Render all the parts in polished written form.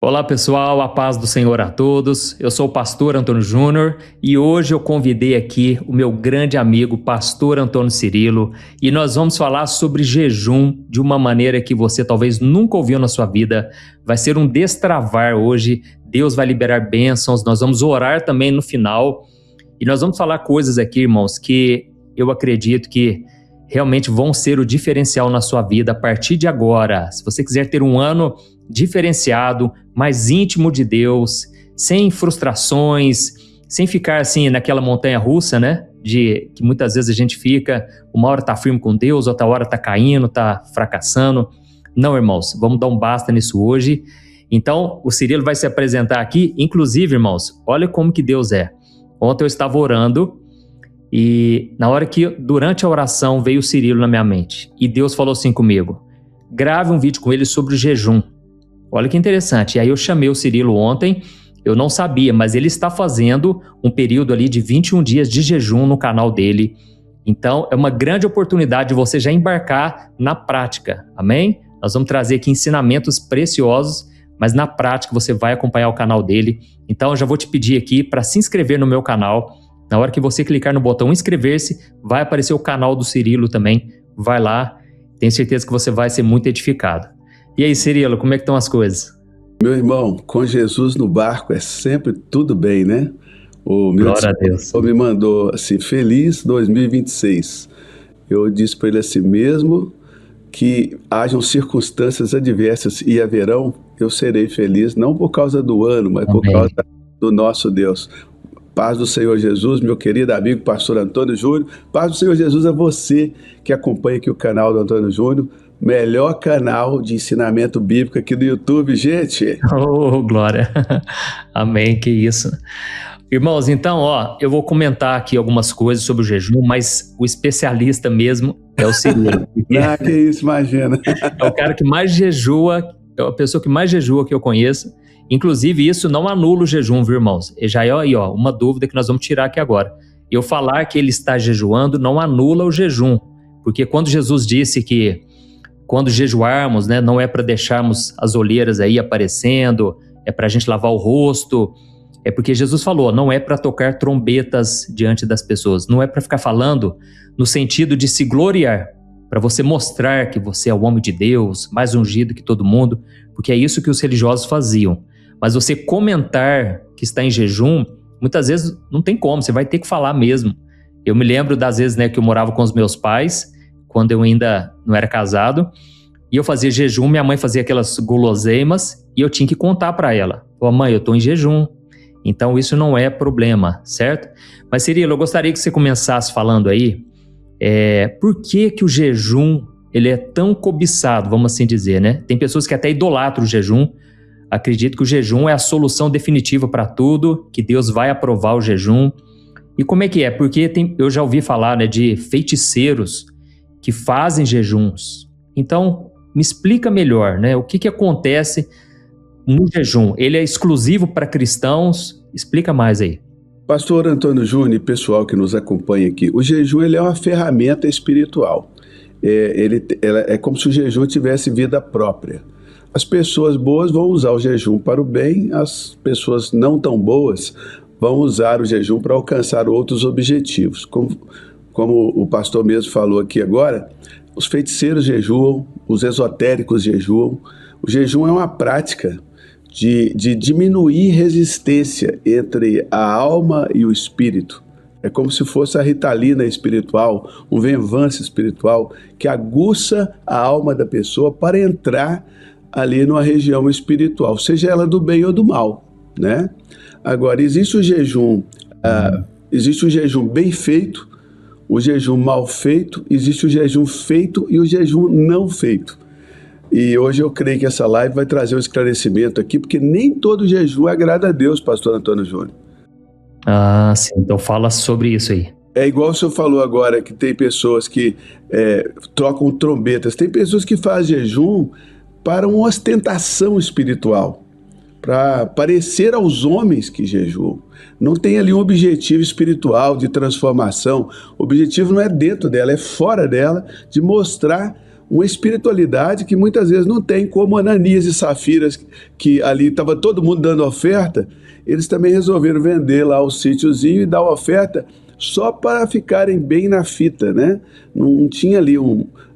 Olá pessoal, a paz do Senhor a todos. Eu sou o pastor Antônio Júnior e hoje eu convidei aqui o meu grande amigo, pastor Antônio Cirilo, e nós vamos falar sobre jejum de uma maneira que você talvez nunca ouviu na sua vida. Vai ser um destravar hoje, Deus vai liberar bênçãos, nós vamos orar também no final e nós vamos falar coisas aqui, irmãos, que eu acredito que realmente vão ser o diferencial na sua vida a partir de agora. Se você quiser ter um ano diferenciado, mais íntimo de Deus, sem frustrações, sem ficar assim naquela montanha russa, né? De que muitas vezes a gente fica, uma hora tá firme com Deus, outra hora tá caindo, tá fracassando. Não, irmãos, vamos dar um basta nisso hoje. Então, o Cirilo vai se apresentar aqui, inclusive, irmãos, olha como que Deus é. Ontem eu estava orando e na hora que, durante a oração, veio o Cirilo na minha mente. E Deus falou assim comigo, grave um vídeo com ele sobre o jejum. Olha que interessante. E aí eu chamei o Cirilo ontem, eu não sabia, mas ele está fazendo um período ali de 21 dias de jejum no canal dele. Então, é uma grande oportunidade de você já embarcar na prática, amém? Nós vamos trazer aqui ensinamentos preciosos, mas na prática você vai acompanhar o canal dele. Então, eu já vou te pedir aqui para se inscrever no meu canal. Na hora que você clicar no botão inscrever-se, vai aparecer o canal do Cirilo também. Vai lá, tenho certeza que você vai ser muito edificado. E aí, Cirilo, como é que estão as coisas? Meu irmão, com Jesus no barco é sempre tudo bem, né? O meu Glória a Deus. me mandou assim, feliz 2026. Eu disse para ele assim, mesmo que hajam circunstâncias adversas e haverão, eu serei feliz, não por causa do ano, mas por causa do nosso Deus. Paz do Senhor Jesus, meu querido amigo pastor Antônio Júnior. Paz do Senhor Jesus a você que acompanha aqui o canal do Antônio Júnior. Melhor canal de ensinamento bíblico aqui do YouTube, gente. Oh, glória. Amém, que isso. Irmãos, então, eu vou comentar aqui algumas coisas sobre o jejum, mas o especialista mesmo é o Cirilo. Que isso, imagina. É o cara que mais jejua, é a pessoa que mais jejua que eu conheço. Inclusive, isso não anula o jejum, viu, irmãos? E já é aí, uma dúvida que nós vamos tirar aqui agora. Eu falar que ele está jejuando não anula o jejum, porque quando Jesus disse que quando jejuarmos, né, não é para deixarmos as olheiras aí aparecendo, é para a gente lavar o rosto, é porque Jesus falou, não é para tocar trombetas diante das pessoas, não é para ficar falando no sentido de se gloriar, para você mostrar que você é o homem de Deus, mais ungido que todo mundo, porque é isso que os religiosos faziam. Mas você comentar que está em jejum, muitas vezes não tem como, você vai ter que falar mesmo. Eu me lembro das vezes, né, que eu morava com os meus pais, quando eu ainda não era casado, e eu fazia jejum, minha mãe fazia aquelas guloseimas, e eu tinha que contar para ela, mãe, eu estou em jejum, então isso não é problema, certo? Mas Cirilo, eu gostaria que você começasse falando aí, por que que o jejum, ele é tão cobiçado, vamos assim dizer, né? Tem pessoas que até idolatram o jejum, acreditam que o jejum é a solução definitiva para tudo, que Deus vai aprovar o jejum. E como é que é? Porque eu já ouvi falar, né, de feiticeiros que fazem jejuns. Então, me explica melhor, né? O que acontece no jejum? Ele é exclusivo para cristãos? Explica mais aí. Pastor Antônio Júnior e pessoal que nos acompanha aqui, o jejum ele é uma ferramenta espiritual. É como se o jejum tivesse vida própria. As pessoas boas vão usar o jejum para o bem, as pessoas não tão boas vão usar o jejum para alcançar outros objetivos. Como o pastor mesmo falou aqui agora, os feiticeiros jejuam, os esotéricos jejuam. O jejum é uma prática de diminuir resistência entre a alma e o espírito. É como se fosse a ritalina espiritual, um venvance espiritual que aguça a alma da pessoa para entrar ali numa região espiritual, seja ela do bem ou do mal, né? Agora, existe o jejum bem feito, o jejum mal feito, existe o jejum feito e o jejum não feito. E hoje eu creio que essa live vai trazer um esclarecimento aqui, porque nem todo jejum agrada a Deus, pastor Antônio Júnior. Ah, sim, então fala sobre isso aí. É igual o senhor falou agora, que tem pessoas que trocam trombetas, tem pessoas que fazem jejum para uma ostentação espiritual, para parecer aos homens que jejuam. Não tem ali um objetivo espiritual de transformação. O objetivo não é dentro dela, é fora dela, de mostrar uma espiritualidade que muitas vezes não tem, como Ananias e Safiras, que ali estava todo mundo dando oferta, eles também resolveram vender lá o sítiozinho e dar oferta só para ficarem bem na fita, né? Não tinha ali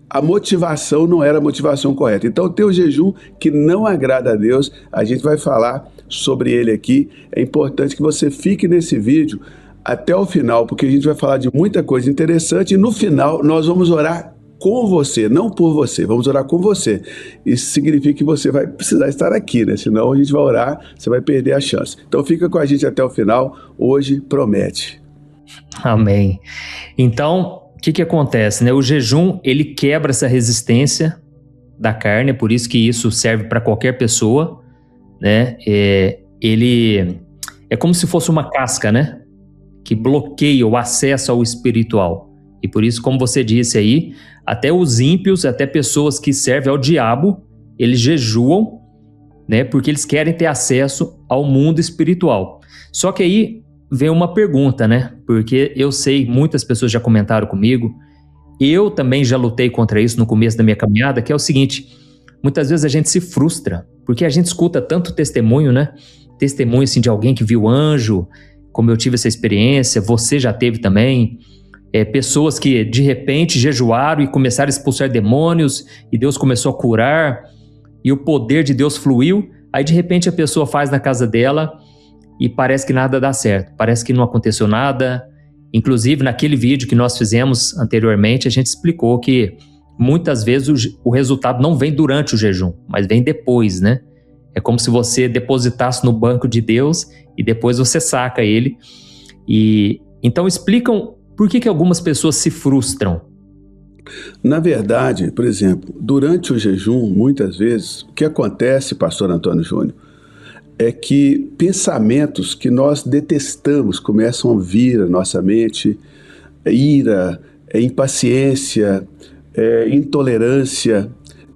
a motivação não era a motivação correta. Então tem o jejum que não agrada a Deus, a gente vai falar sobre ele aqui. É importante que você fique nesse vídeo até o final, porque a gente vai falar de muita coisa interessante e no final nós vamos orar com você, não por você, vamos orar com você. Isso significa que você vai precisar estar aqui, né? Senão a gente vai orar, você vai perder a chance. Então fica com a gente até o final, hoje promete. Amém. Então, o que acontece, né? O jejum, ele quebra essa resistência da carne, é por isso que isso serve para qualquer pessoa, né? Ele é como se fosse uma casca, né? Que bloqueia o acesso ao espiritual. E por isso, como você disse aí, até os ímpios, até pessoas que servem ao diabo, eles jejuam, né? Porque eles querem ter acesso ao mundo espiritual. Só que aí vem uma pergunta, né? Porque eu sei, muitas pessoas já comentaram comigo, eu também já lutei contra isso no começo da minha caminhada, que é o seguinte, muitas vezes a gente se frustra, porque a gente escuta tanto testemunho, né? Testemunho assim de alguém que viu anjo, como eu tive essa experiência, você já teve também, pessoas que de repente jejuaram e começaram a expulsar demônios, e Deus começou a curar, e o poder de Deus fluiu, aí de repente a pessoa faz na casa dela, e parece que nada dá certo, parece que não aconteceu nada. Inclusive naquele vídeo que nós fizemos anteriormente, a gente explicou que muitas vezes o resultado não vem durante o jejum, mas vem depois, né? É como se você depositasse no banco de Deus e depois você saca ele. E então explicam por que algumas pessoas se frustram. Na verdade, por exemplo, durante o jejum, muitas vezes, o que acontece, pastor Antônio Júnior, é que pensamentos que nós detestamos começam a vir à nossa mente, ira, impaciência, intolerância,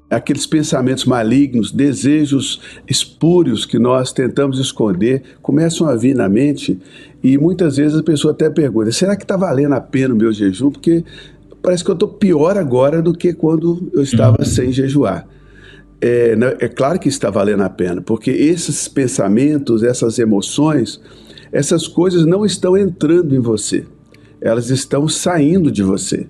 aqueles pensamentos malignos, desejos espúrios que nós tentamos esconder, começam a vir na mente e muitas vezes a pessoa até pergunta, será que está valendo a pena o meu jejum? Porque parece que eu estou pior agora do que quando eu estava sem jejuar. É claro que está valendo a pena, porque esses pensamentos, essas emoções, essas coisas não estão entrando em você, elas estão saindo de você.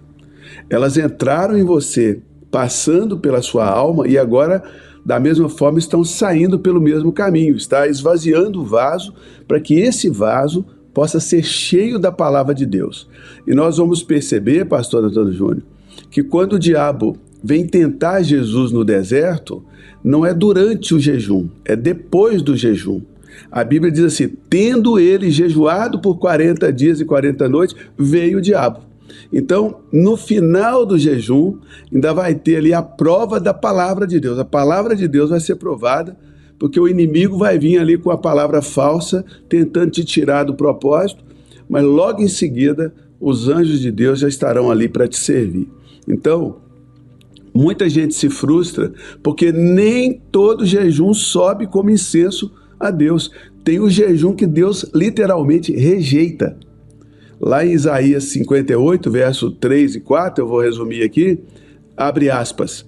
Elas entraram em você, passando pela sua alma e agora, da mesma forma, estão saindo pelo mesmo caminho, está esvaziando o vaso para que esse vaso possa ser cheio da palavra de Deus. E nós vamos perceber, pastor Antônio Júnior, que quando o diabo vem tentar Jesus no deserto, não é durante o jejum, é depois do jejum. A Bíblia diz assim, tendo ele jejuado por 40 dias e 40 noites, veio o diabo. Então, no final do jejum, ainda vai ter ali a prova da palavra de Deus. A palavra de Deus vai ser provada, porque o inimigo vai vir ali com a palavra falsa, tentando te tirar do propósito, mas logo em seguida, os anjos de Deus já estarão ali para te servir. Então, muita gente se frustra porque nem todo jejum sobe como incenso a Deus. Tem o jejum que Deus literalmente rejeita. Lá em Isaías 58, verso 3 e 4, eu vou resumir aqui, abre aspas,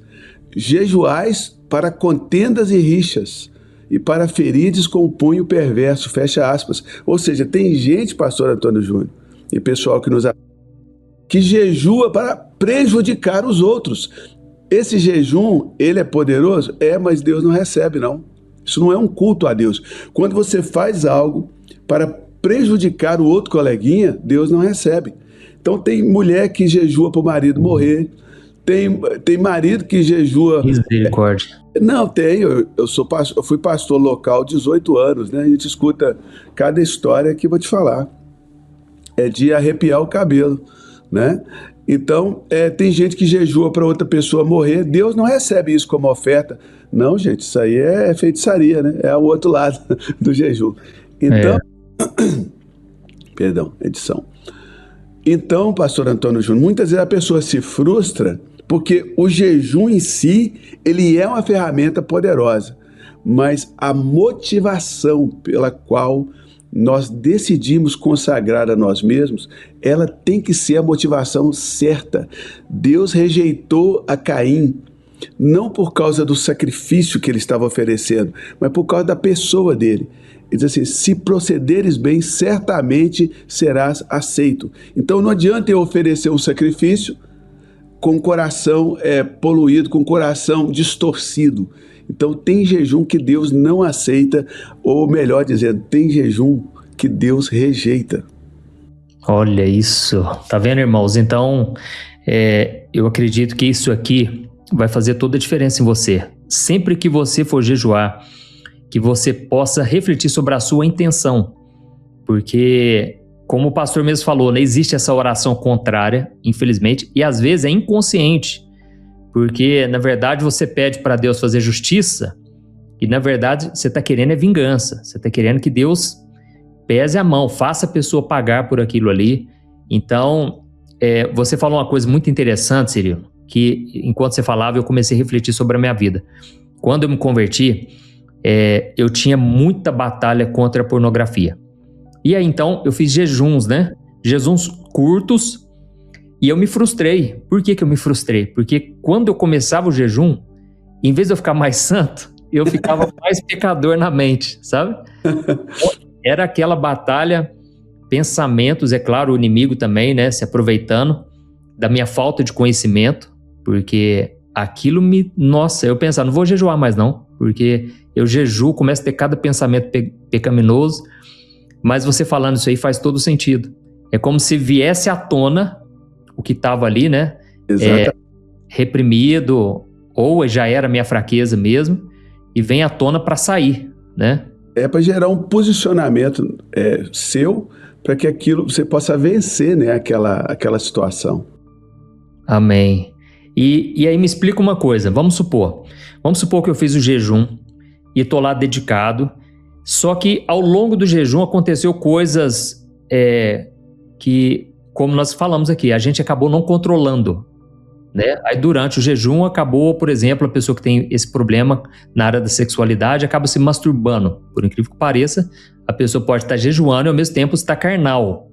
jejuais para contendas e rixas e para ferides com o punho perverso, fecha aspas. Ou seja, tem gente, pastor Antônio Júnior, e pessoal que jejua para prejudicar os outros. Esse jejum, ele é poderoso? Mas Deus não recebe, não. Isso não é um culto a Deus. Quando você faz algo para prejudicar o outro coleguinha, Deus não recebe. Então tem mulher que jejua para o marido morrer, tem marido que jejua... Misericórdia. Não, tem. Eu fui pastor local 18 anos, né? A gente escuta cada história que eu vou te falar. É de arrepiar o cabelo, né? Então, tem gente que jejua para outra pessoa morrer, Deus não recebe isso como oferta. Não, gente, isso aí é feitiçaria, né? É o outro lado do jejum. Então, perdão, edição. Então, pastor Antônio Júnior, muitas vezes a pessoa se frustra porque o jejum em si, ele é uma ferramenta poderosa, mas a motivação pela qual nós decidimos consagrar a nós mesmos, ela tem que ser a motivação certa. Deus rejeitou a Caim não por causa do sacrifício que ele estava oferecendo, mas por causa da pessoa dele. Ele diz assim: se procederes bem, certamente serás aceito. Então não adianta eu oferecer um sacrifício com o coração poluído, com o coração distorcido. Então tem jejum que Deus não aceita, ou melhor dizendo, tem jejum que Deus rejeita. Olha isso, tá vendo, irmãos? Então, eu acredito que isso aqui vai fazer toda a diferença em você. Sempre que você for jejuar, que você possa refletir sobre a sua intenção, porque, como o pastor mesmo falou, né, existe essa oração contrária, infelizmente, e às vezes é inconsciente, porque, na verdade, você pede para Deus fazer justiça e, na verdade, você está querendo vingança, você está querendo que Deus pese a mão, faça a pessoa pagar por aquilo ali. Então, você falou uma coisa muito interessante, Cirilo, que enquanto você falava, eu comecei a refletir sobre a minha vida. Quando eu me converti, eu tinha muita batalha contra a pornografia. E aí, então, eu fiz jejuns, né? Jejuns curtos, e eu me frustrei. Por que eu me frustrei? Porque quando eu começava o jejum, em vez de eu ficar mais santo, eu ficava mais pecador na mente, sabe? Era aquela batalha, pensamentos, é claro, o inimigo também, né? Se aproveitando da minha falta de conhecimento, porque aquilo Nossa, eu pensava, não vou jejuar mais não, porque eu jejuo, começo a ter cada pensamento pecaminoso, mas você falando isso aí faz todo sentido. É como se viesse à tona o que estava ali, né? Reprimido, ou já era minha fraqueza mesmo, e vem à tona para sair, né? É para gerar um posicionamento seu, para que aquilo você possa vencer, né, aquela situação. Amém. E aí me explica uma coisa, vamos supor que eu fiz o jejum e estou lá dedicado, só que ao longo do jejum aconteceu coisas que, como nós falamos aqui, a gente acabou não controlando, né? Aí durante o jejum acabou, por exemplo, a pessoa que tem esse problema na área da sexualidade acaba se masturbando. Por incrível que pareça, a pessoa pode estar jejuando e ao mesmo tempo estar carnal.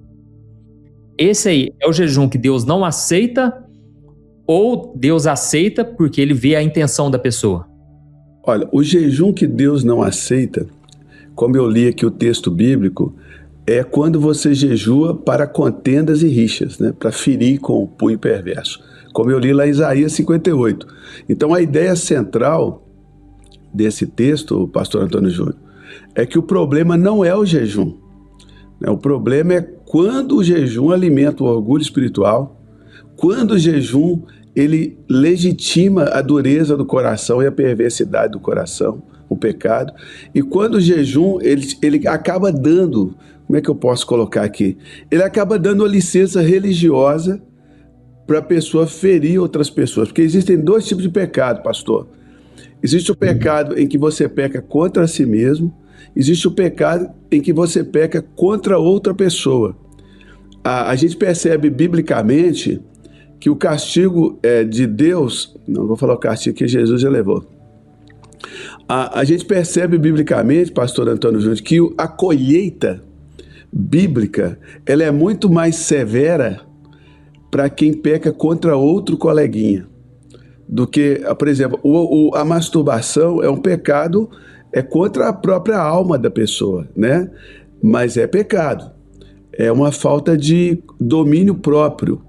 Esse aí é o jejum que Deus não aceita, ou Deus aceita porque ele vê a intenção da pessoa? Olha, o jejum que Deus não aceita, como eu li aqui o texto bíblico, é quando você jejua para contendas e rixas, né? Para ferir com o punho perverso, como eu li lá em Isaías 58. Então a ideia central desse texto, pastor Antônio Júnior, é que o problema não é o jejum, né? O problema é quando o jejum alimenta o orgulho espiritual, quando o jejum ele legitima a dureza do coração e a perversidade do coração, o pecado, e quando o jejum ele acaba dando, como é que eu posso colocar aqui? Ele acaba dando a licença religiosa para a pessoa ferir outras pessoas, porque existem dois tipos de pecado, pastor. Existe o pecado em que você peca contra si mesmo, existe o pecado em que você peca contra outra pessoa. A gente percebe biblicamente que o castigo de Deus, não vou falar o castigo que Jesus já levou. A gente percebe biblicamente, pastor Antônio Júnior, que a colheita bíblica ela é muito mais severa para quem peca contra outro coleguinha do que, por exemplo, a masturbação é um pecado contra a própria alma da pessoa, né? Mas é pecado, é uma falta de domínio próprio.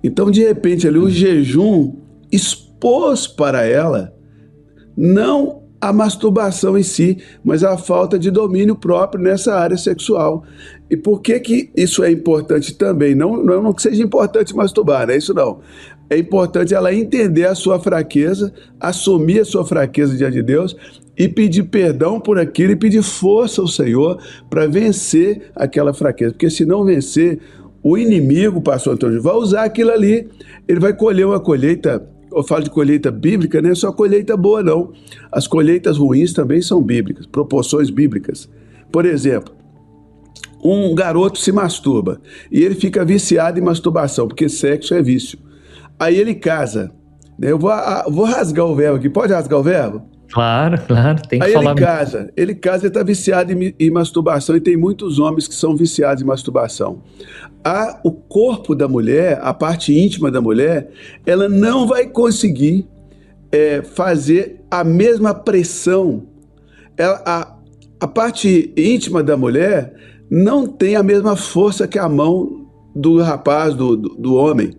Então, de repente, ali o jejum expôs para ela não a masturbação em si, mas a falta de domínio próprio nessa área sexual. E por que isso é importante também? Não que seja importante masturbar, não é isso não. É importante ela entender a sua fraqueza, assumir a sua fraqueza diante de Deus e pedir perdão por aquilo e pedir força ao Senhor para vencer aquela fraqueza. Porque se não vencer, o inimigo, pastor Antônio, vai usar aquilo ali, ele vai colher uma colheita. Eu falo de colheita bíblica, não é só colheita boa, não. As colheitas ruins também são bíblicas, proporções bíblicas. Por exemplo, um garoto se masturba e ele fica viciado em masturbação, porque sexo é vício. Aí ele casa. Né? Eu vou rasgar o verbo aqui. Pode rasgar o verbo? Claro, tem que aí falar. Ele casa e está viciado em masturbação, e tem muitos homens que são viciados em masturbação. O corpo da mulher, a parte íntima da mulher, ela não vai conseguir fazer a mesma pressão. A parte íntima da mulher não tem a mesma força que a mão do rapaz, do homem.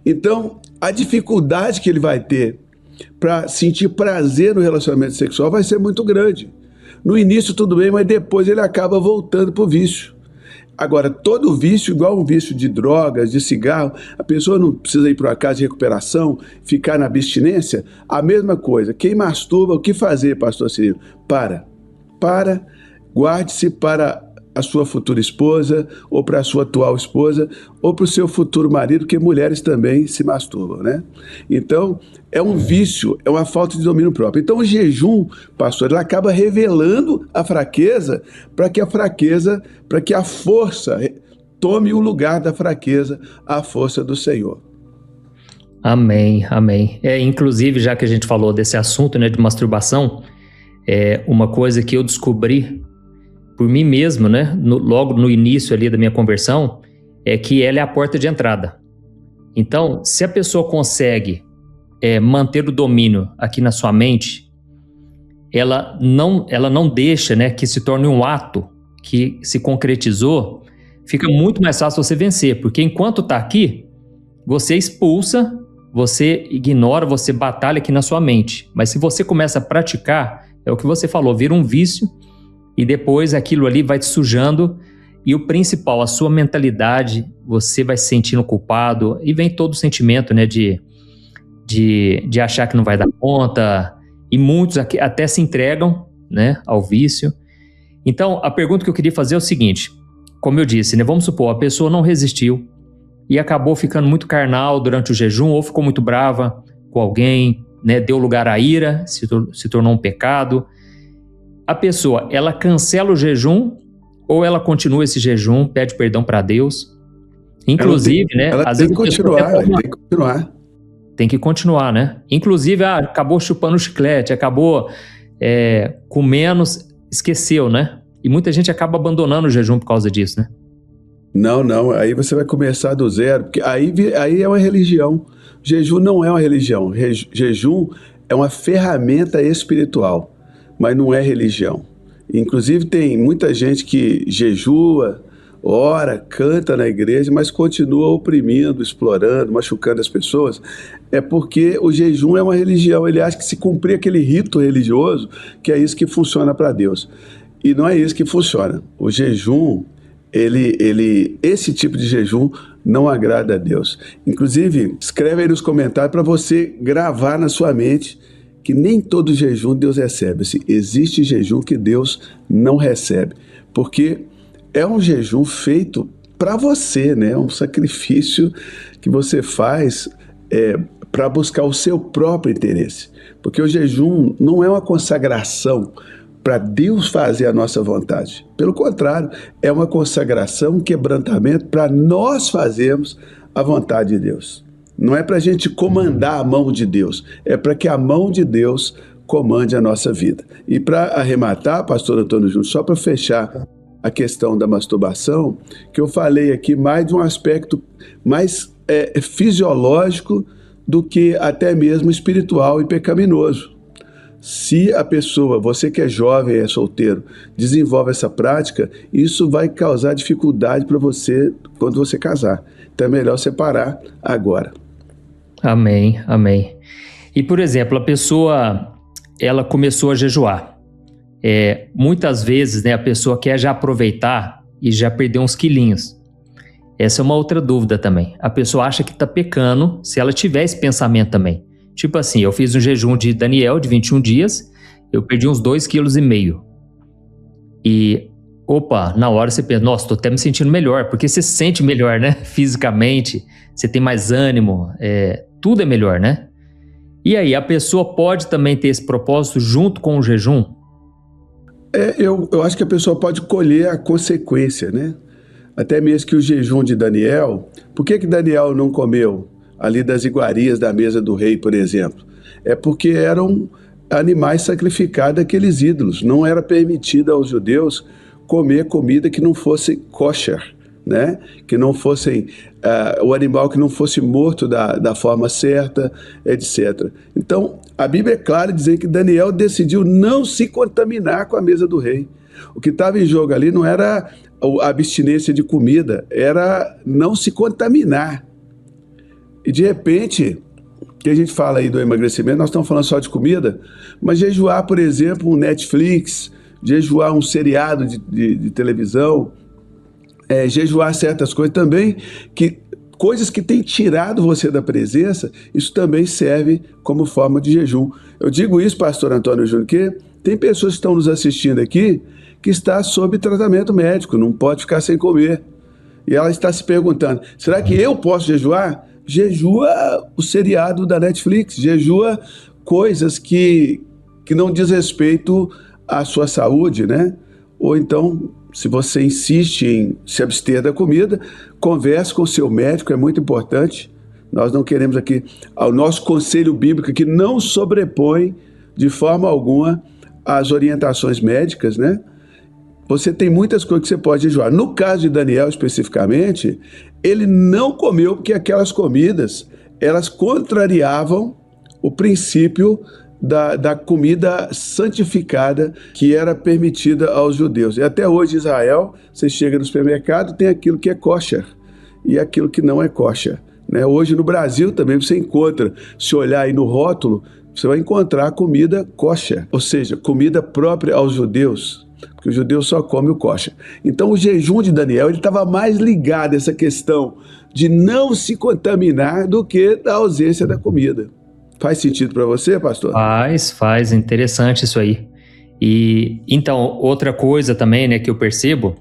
Então, a dificuldade que ele vai ter para sentir prazer no relacionamento sexual vai ser muito grande. No início tudo bem, mas depois ele acaba voltando para o vício. Agora, todo vício, igual um vício de drogas, de cigarro, a pessoa não precisa ir para uma casa de recuperação, ficar na abstinência. A mesma coisa, quem masturba, o que fazer, pastor Cirilo? Para, guarde-se para a sua futura esposa, ou para a sua atual esposa, ou para o seu futuro marido, porque mulheres também se masturbam, né? Então, é um vício, é uma falta de domínio próprio. Então, o jejum, pastor, ele acaba revelando a fraqueza, para que a força tome o lugar da fraqueza, a força do Senhor. Amém, amém. Inclusive, já que a gente falou desse assunto, né, de masturbação, uma coisa que eu descobri por mim mesmo, né, logo no início ali da minha conversão, é que ela é a porta de entrada. Então, se a pessoa consegue manter o domínio aqui na sua mente, ela não deixa, né, que se torne um ato que se concretizou, fica muito mais fácil você vencer, porque enquanto está aqui, você expulsa, você ignora, você batalha aqui na sua mente. Mas se você começa a praticar, é o que você falou, vira um vício, e depois aquilo ali vai te sujando, e o principal, a sua mentalidade, você vai se sentindo culpado, e vem todo o sentimento, né, de achar que não vai dar conta, e muitos até se entregam, né, ao vício. Então, a pergunta que eu queria fazer é o seguinte, como eu disse, né, vamos supor, a pessoa não resistiu, e acabou ficando muito carnal durante o jejum, ou ficou muito brava com alguém, né, deu lugar à ira, se tornou um pecado. A pessoa, ela cancela o jejum ou ela continua esse jejum, pede perdão para Deus? Inclusive, às vezes tem que continuar. Tem que continuar, né? Inclusive, acabou chupando chiclete, acabou com menos, esqueceu, né? E muita gente acaba abandonando o jejum por causa disso, né? Não, aí você vai começar do zero, porque aí é uma religião. Jejum não é uma religião, jejum é uma ferramenta espiritual, mas não é religião. Inclusive tem muita gente que jejua, ora, canta na igreja, mas continua oprimindo, explorando, machucando as pessoas. É porque o jejum é uma religião, ele acha que se cumprir aquele rito religioso, que é isso que funciona para Deus. E não é isso que funciona. O jejum, esse tipo de jejum não agrada a Deus. Inclusive, escreve aí nos comentários para você gravar na sua mente que nem todo jejum Deus recebe. Assim, existe jejum que Deus não recebe, porque é um jejum feito para você, né? É um sacrifício que você faz para buscar o seu próprio interesse. Porque o jejum não é uma consagração para Deus fazer a nossa vontade. Pelo contrário, é uma consagração, um quebrantamento para nós fazermos a vontade de Deus. Não é para a gente comandar a mão de Deus, é para que a mão de Deus comande a nossa vida. E para arrematar, pastor Antônio Júnior, só para fechar a questão da masturbação, que eu falei aqui mais de um aspecto mais fisiológico do que até mesmo espiritual e pecaminoso. Se a pessoa, você que é jovem e é solteiro, desenvolve essa prática, isso vai causar dificuldade para você quando você casar. Então é melhor separar agora. Amém, amém. E, por exemplo, a pessoa, ela começou a jejuar. Muitas vezes, né, a pessoa quer já aproveitar e já perder uns quilinhos. Essa é uma outra dúvida também. A pessoa acha que está pecando se ela tiver esse pensamento também. Tipo assim, eu fiz um jejum de Daniel de 21 dias, eu perdi uns 2,5 kg. E, na hora você pensa, nossa, tô até me sentindo melhor, porque você se sente melhor, né? Fisicamente, você tem mais ânimo, tudo é melhor, né? E aí, a pessoa pode também ter esse propósito junto com o jejum? Eu acho que a pessoa pode colher a consequência, né? Até mesmo que o jejum de Daniel, por que Daniel não comeu ali das iguarias da mesa do rei, por exemplo? É porque eram animais sacrificados àqueles ídolos. Não era permitido aos judeus comer comida que não fosse kosher, né? Que não fossem, o animal que não fosse morto da forma certa, etc. Então, a Bíblia é clara dizendo que Daniel decidiu não se contaminar com a mesa do rei. O que estava em jogo ali não era a abstinência de comida, era não se contaminar. E de repente, que a gente fala aí do emagrecimento, nós estamos falando só de comida, mas jejuar, por exemplo, um Netflix, jejuar um seriado de televisão, jejuar certas coisas também, coisas que têm tirado você da presença, isso também serve como forma de jejum. Eu digo isso, pastor Antônio Júnior, que tem pessoas que estão nos assistindo aqui que está sob tratamento médico, não pode ficar sem comer. E ela está se perguntando, será que eu posso jejuar? Jejua o seriado da Netflix, jejua coisas que não diz respeito à sua saúde, né? Ou então, se você insiste em se abster da comida, converse com o seu médico, é muito importante. Nós não queremos aqui, ao nosso conselho bíblico, que não sobrepõe de forma alguma as orientações médicas, né? Você tem muitas coisas que você pode jejuar. No caso de Daniel, especificamente, ele não comeu porque aquelas comidas, elas contrariavam o princípio da comida santificada que era permitida aos judeus. E até hoje, em Israel, você chega no supermercado, tem aquilo que é kosher e aquilo que não é kosher, né? Hoje no Brasil também você encontra, se olhar aí no rótulo, você vai encontrar comida kosher, ou seja, comida própria aos judeus, porque o judeu só come o kosher. Então o jejum de Daniel estava mais ligado a essa questão de não se contaminar do que da ausência da comida. Faz sentido para você, pastor? Faz, interessante isso aí. E então, outra coisa também, né, que eu percebo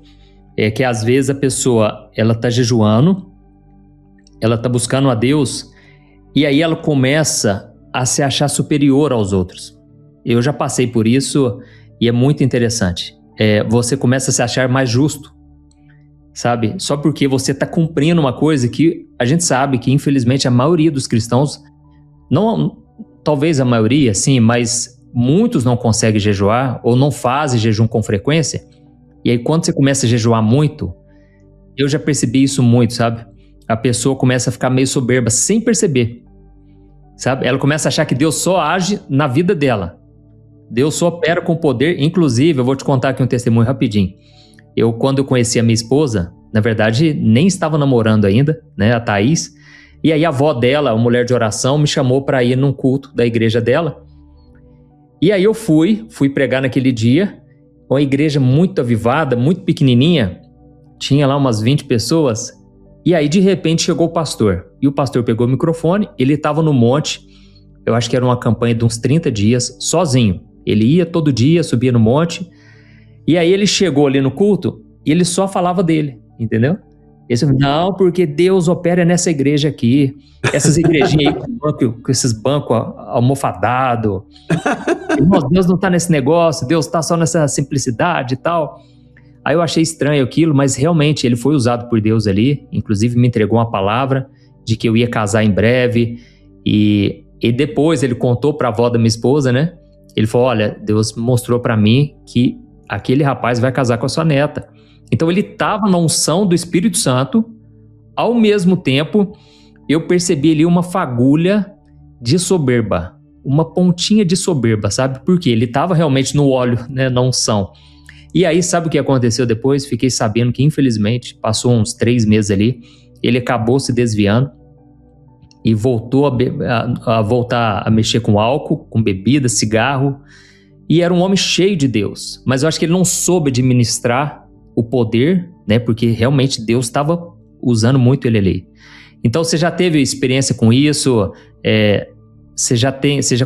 é que às vezes a pessoa, ela tá jejuando, ela tá buscando a Deus, e aí ela começa a se achar superior aos outros. Eu já passei por isso e é muito interessante. Você começa a se achar mais justo, sabe? Só porque você está cumprindo uma coisa que a gente sabe que, infelizmente, a maioria dos cristãos, não, talvez a maioria, sim, mas muitos não conseguem jejuar ou não fazem jejum com frequência. E aí, quando você começa a jejuar muito, eu já percebi isso muito, sabe? A pessoa começa a ficar meio soberba sem perceber, sabe? Ela começa a achar que Deus só age na vida dela. Deus só opera com poder. Inclusive, eu vou te contar aqui um testemunho rapidinho. Quando eu conheci a minha esposa, na verdade, nem estava namorando ainda, né, a Thaís. E aí a avó dela, uma mulher de oração, me chamou para ir num culto da igreja dela. E aí eu fui pregar naquele dia, uma igreja muito avivada, muito pequenininha, tinha lá umas 20 pessoas. E aí de repente chegou o pastor, e o pastor pegou o microfone, ele estava no monte, eu acho que era uma campanha de uns 30 dias, sozinho. Ele ia todo dia, subia no monte, e aí ele chegou ali no culto, e ele só falava dele, entendeu? Ele disse, não, porque Deus opera nessa igreja aqui, essas igrejinhas aí com esses bancos almofadados. Deus não está nesse negócio, Deus está só nessa simplicidade e tal. Aí eu achei estranho aquilo, mas realmente ele foi usado por Deus ali, inclusive me entregou uma palavra de que eu ia casar em breve, e depois ele contou para a avó da minha esposa, né? Ele falou, olha, Deus mostrou para mim que aquele rapaz vai casar com a sua neta. Então ele estava na unção do Espírito Santo, ao mesmo tempo eu percebi ali uma fagulha de soberba, uma pontinha de soberba, sabe? Porque ele estava realmente no óleo, né, na unção. E aí sabe o que aconteceu depois? Fiquei sabendo que infelizmente passou uns 3 meses ali, ele acabou se desviando e voltou a voltar a mexer com álcool, com bebida, cigarro, e era um homem cheio de Deus, mas eu acho que ele não soube administrar o poder, né? Porque realmente Deus estava usando muito ele ali. Então você já teve experiência com isso? Você já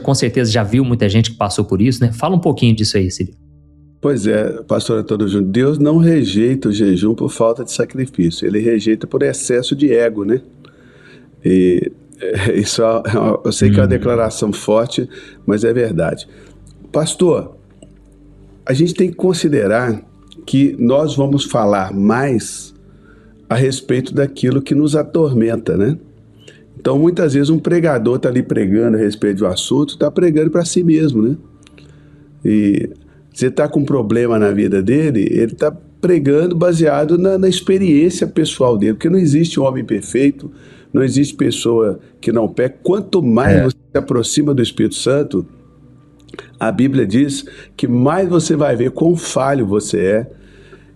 com certeza já viu muita gente que passou por isso, né? Fala um pouquinho disso aí, Círio. Pois é, pastor Antônio Júnior, Deus não rejeita o jejum por falta de sacrifício, ele rejeita por excesso de ego, né? E isso eu sei que é uma declaração forte, mas é verdade. Pastor, a gente tem que considerar que nós vamos falar mais a respeito daquilo que nos atormenta, né? Então, muitas vezes um pregador está ali pregando a respeito do assunto, está pregando para si mesmo, né? E Se ele está com um problema na vida dele, ele está pregando baseado na experiência pessoal dele, porque não existe homem perfeito, não existe pessoa que não peca. Quanto mais você se aproxima do Espírito Santo, a Bíblia diz que mais você vai ver quão falho você é.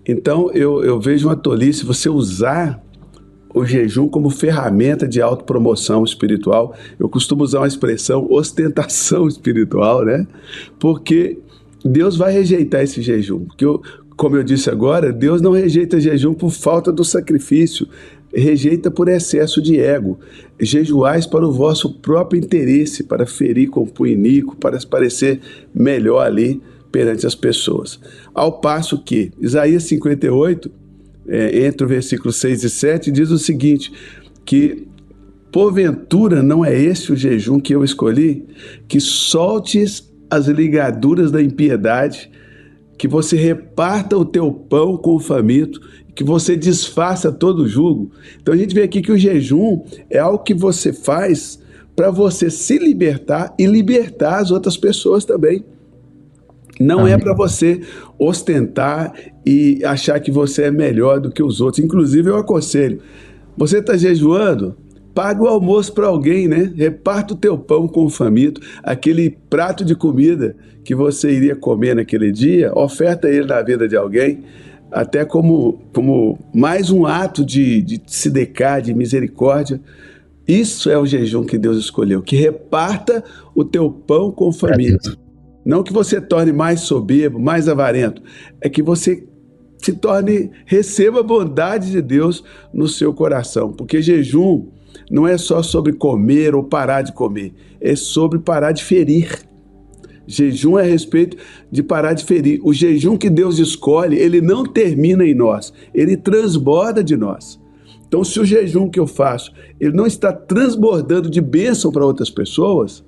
Então eu vejo uma tolice você usar o jejum como ferramenta de autopromoção espiritual. Eu costumo usar uma expressão ostentação espiritual, né? Porque Deus vai rejeitar esse jejum. Porque, como eu disse agora, Deus não rejeita jejum por falta do sacrifício, rejeita por excesso de ego. Jejuais para o vosso próprio interesse, para ferir com punho iníquo, para parecer melhor ali perante as pessoas. Ao passo que Isaías 58, entre o versículo 6 e 7, diz o seguinte, que porventura não é esse o jejum que eu escolhi? Que soltes as ligaduras da impiedade, que você reparta o teu pão com o faminto, que você desfaça todo o jugo. Então a gente vê aqui que o jejum é algo que você faz para você se libertar e libertar as outras pessoas também. Não é para você ostentar e achar que você é melhor do que os outros. Inclusive, eu aconselho, você está jejuando, paga o almoço para alguém, né? Reparta o teu pão com o faminto, aquele prato de comida que você iria comer naquele dia, oferta ele na vida de alguém, até como mais um ato de se dedicar, de misericórdia. Isso é o jejum que Deus escolheu, que reparta o teu pão com o faminto. Não que você torne mais soberbo, mais avarento, é que você se torne, receba a bondade de Deus no seu coração, porque jejum não é só sobre comer ou parar de comer, é sobre parar de ferir. Jejum é a respeito de parar de ferir. O jejum que Deus escolhe, ele não termina em nós, ele transborda de nós. Então, se o jejum que eu faço, ele não está transbordando de bênção para outras pessoas,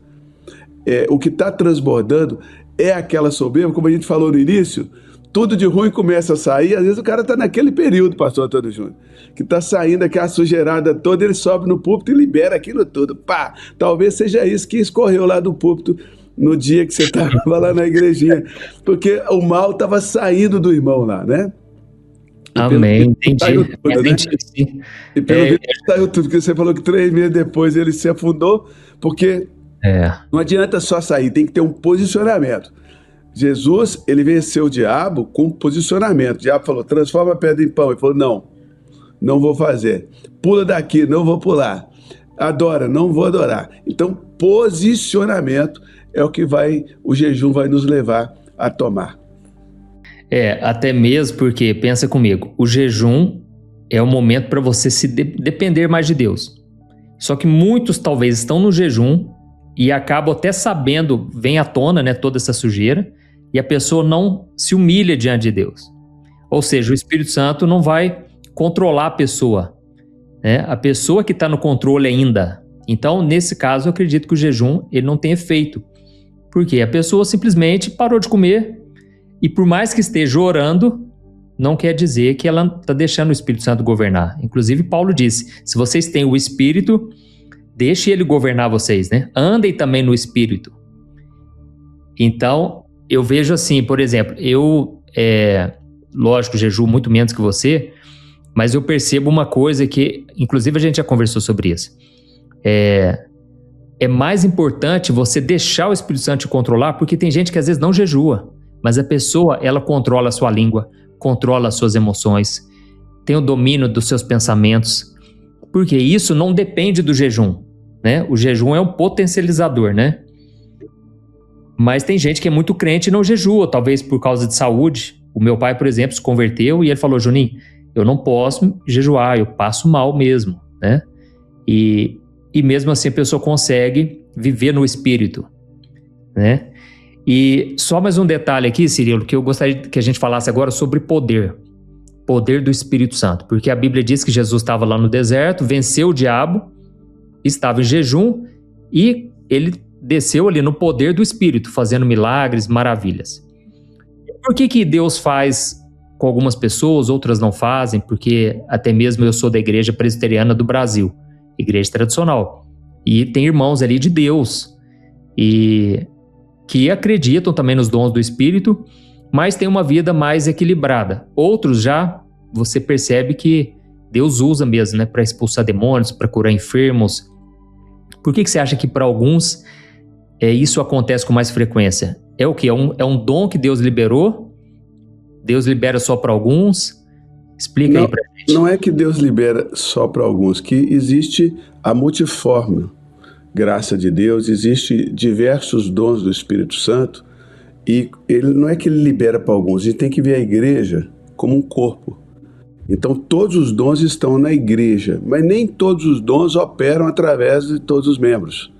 o que está transbordando é aquela soberba, como a gente falou no início, tudo de ruim começa a sair, às vezes o cara está naquele período, pastor Antônio Júnior, que está saindo aquela sujeirada toda, ele sobe no púlpito e libera aquilo tudo, pá, talvez seja isso que escorreu lá do púlpito no dia que você estava lá na igrejinha, porque o mal estava saindo do irmão lá, né? Amém, entendi. Tudo, né? E pelo visto saiu tudo, porque você falou que 3 meses depois ele se afundou, porque não adianta só sair, tem que ter um posicionamento. Jesus, ele venceu o diabo com posicionamento. O diabo falou, transforma a pedra em pão. Ele falou, não vou fazer. Pula daqui, não vou pular. Adora, não vou adorar. Então, posicionamento é o que o jejum vai nos levar a tomar. Até mesmo porque, pensa comigo, o jejum é o momento para você se depender mais de Deus. Só que muitos talvez estão no jejum e acabam até sabendo, vem à tona, né, toda essa sujeira, e a pessoa não se humilha diante de Deus. Ou seja, o Espírito Santo não vai controlar a pessoa, né? A pessoa que está no controle ainda. Então, nesse caso, eu acredito que o jejum ele não tem efeito. Porque a pessoa simplesmente parou de comer e por mais que esteja orando, não quer dizer que ela está deixando o Espírito Santo governar. Inclusive, Paulo disse, se vocês têm o Espírito, deixe ele governar vocês, né? Andem também no Espírito. Então, eu vejo assim, por exemplo, lógico, jejuo muito menos que você, mas eu percebo uma coisa que, inclusive a gente já conversou sobre isso. É mais importante você deixar o Espírito Santo te controlar, porque tem gente que às vezes não jejua, mas a pessoa, ela controla a sua língua, controla as suas emoções, tem o domínio dos seus pensamentos, porque isso não depende do jejum, né? O jejum é um potencializador, né? Mas tem gente que é muito crente e não jejua, talvez por causa de saúde. O meu pai, por exemplo, se converteu e ele falou, Juninho, eu não posso jejuar, eu passo mal mesmo, né? E mesmo assim a pessoa consegue viver no Espírito, né? E só mais um detalhe aqui, Cirilo, que eu gostaria que a gente falasse agora sobre poder do Espírito Santo, porque a Bíblia diz que Jesus estava lá no deserto, venceu o diabo, estava em jejum e ele desceu ali no poder do Espírito, fazendo milagres, maravilhas. Por que Deus faz com algumas pessoas, outras não fazem? Porque até mesmo eu sou da Igreja Presbiteriana do Brasil, igreja tradicional, e tem irmãos ali de Deus, e que acreditam também nos dons do Espírito, mas tem uma vida mais equilibrada. Outros já, você percebe que Deus usa mesmo, né, para expulsar demônios, para curar enfermos. Por que você acha que para alguns isso acontece com mais frequência? É o quê? É um dom que Deus liberou? Deus libera só para alguns? Explica aí para a gente. Não é que Deus libera só para alguns, que existe a multiforme graça de Deus, existe diversos dons do Espírito Santo, e ele não é que ele libera para alguns, a gente tem que ver a igreja como um corpo. Então todos os dons estão na igreja, mas nem todos os dons operam através de todos os membros,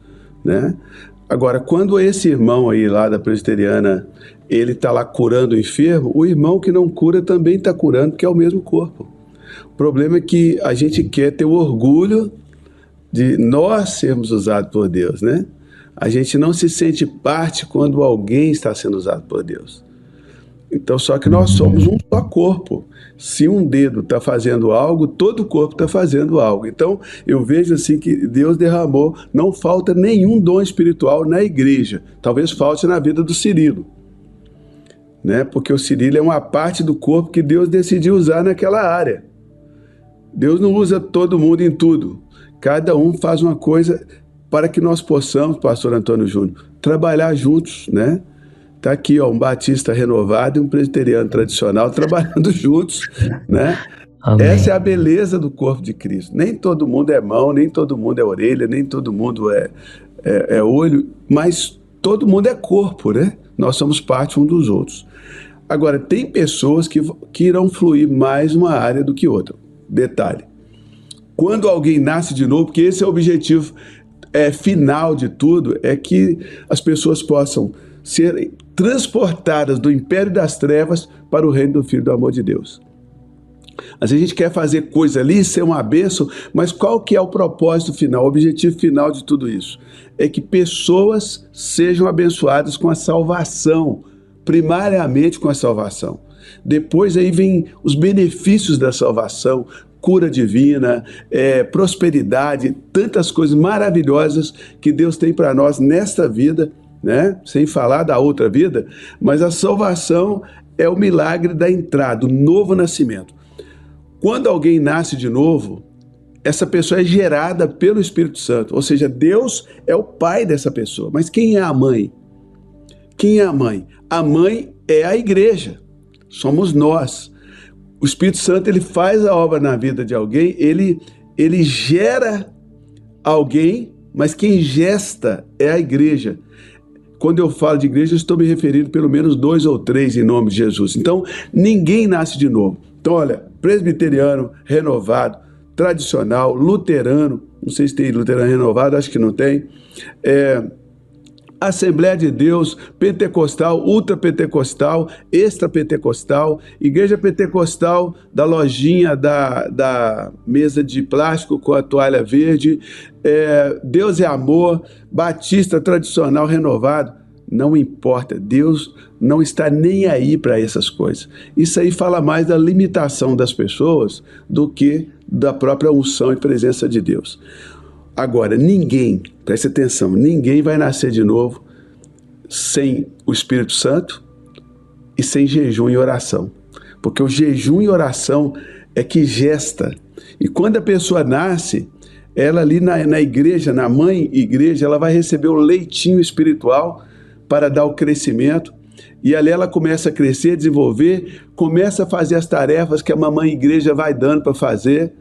né? Agora, quando esse irmão aí lá da presbiteriana, ele está lá curando o enfermo, o irmão que não cura também está curando, porque é o mesmo corpo. O problema é que a gente quer ter o orgulho de nós sermos usados por Deus, né? A gente não se sente parte quando alguém está sendo usado por Deus. Então, só que nós somos um só corpo. Se um dedo está fazendo algo, todo o corpo está fazendo algo. Então, eu vejo assim que Deus derramou, não falta nenhum dom espiritual na igreja. Talvez falte na vida do Cirilo, né? Porque o Cirilo é uma parte do corpo que Deus decidiu usar naquela área. Deus não usa todo mundo em tudo. Cada um faz uma coisa para que nós possamos, pastor Antônio Júnior, trabalhar juntos, né? Está aqui, ó, um batista renovado e um presbiteriano tradicional trabalhando juntos, né? Amém. Essa é a beleza do corpo de Cristo. Nem todo mundo é mão, nem todo mundo é orelha, nem todo mundo é olho, mas todo mundo é corpo, né? Nós somos parte um dos outros. Agora, tem pessoas que irão fluir mais uma área do que outra. Detalhe, quando alguém nasce de novo, porque esse é o objetivo final de tudo, é que as pessoas possam ser transportadas do império das trevas para o reino do Filho do amor de Deus. Às vezes a gente quer fazer coisa ali, ser uma bênção, mas qual que é o propósito final, o objetivo final de tudo isso? É que pessoas sejam abençoadas com a salvação, primariamente com a salvação. Depois aí vem os benefícios da salvação, cura divina, prosperidade, tantas coisas maravilhosas que Deus tem para nós nesta vida, né? Sem falar da outra vida, mas a salvação é o milagre da entrada, o novo nascimento. Quando alguém nasce de novo, essa pessoa é gerada pelo Espírito Santo, ou seja, Deus é o pai dessa pessoa. Mas quem é a mãe? Quem é a mãe? A mãe é a igreja, somos nós. O Espírito Santo, ele faz a obra na vida de alguém, ele gera alguém, mas quem gesta é a igreja. Quando eu falo de igreja, eu estou me referindo pelo menos 2 ou 3 em nome de Jesus. Então, ninguém nasce de novo. Então, olha, presbiteriano, renovado, tradicional, luterano, não sei se tem luterano renovado, acho que não tem, Assembleia de Deus, pentecostal, ultrapentecostal, extrapentecostal, igreja pentecostal da lojinha da mesa de plástico com a toalha verde, Deus é amor, batista tradicional renovado, não importa, Deus não está nem aí para essas coisas. Isso aí fala mais da limitação das pessoas do que da própria unção e presença de Deus. Agora, ninguém, preste atenção, ninguém vai nascer de novo sem o Espírito Santo e sem jejum e oração. Porque o jejum e oração é que gesta. E quando a pessoa nasce, ela ali na igreja, na mãe igreja, ela vai receber o leitinho espiritual para dar o crescimento. E ali ela começa a crescer, desenvolver, começa a fazer as tarefas que a mamãe igreja vai dando para fazer,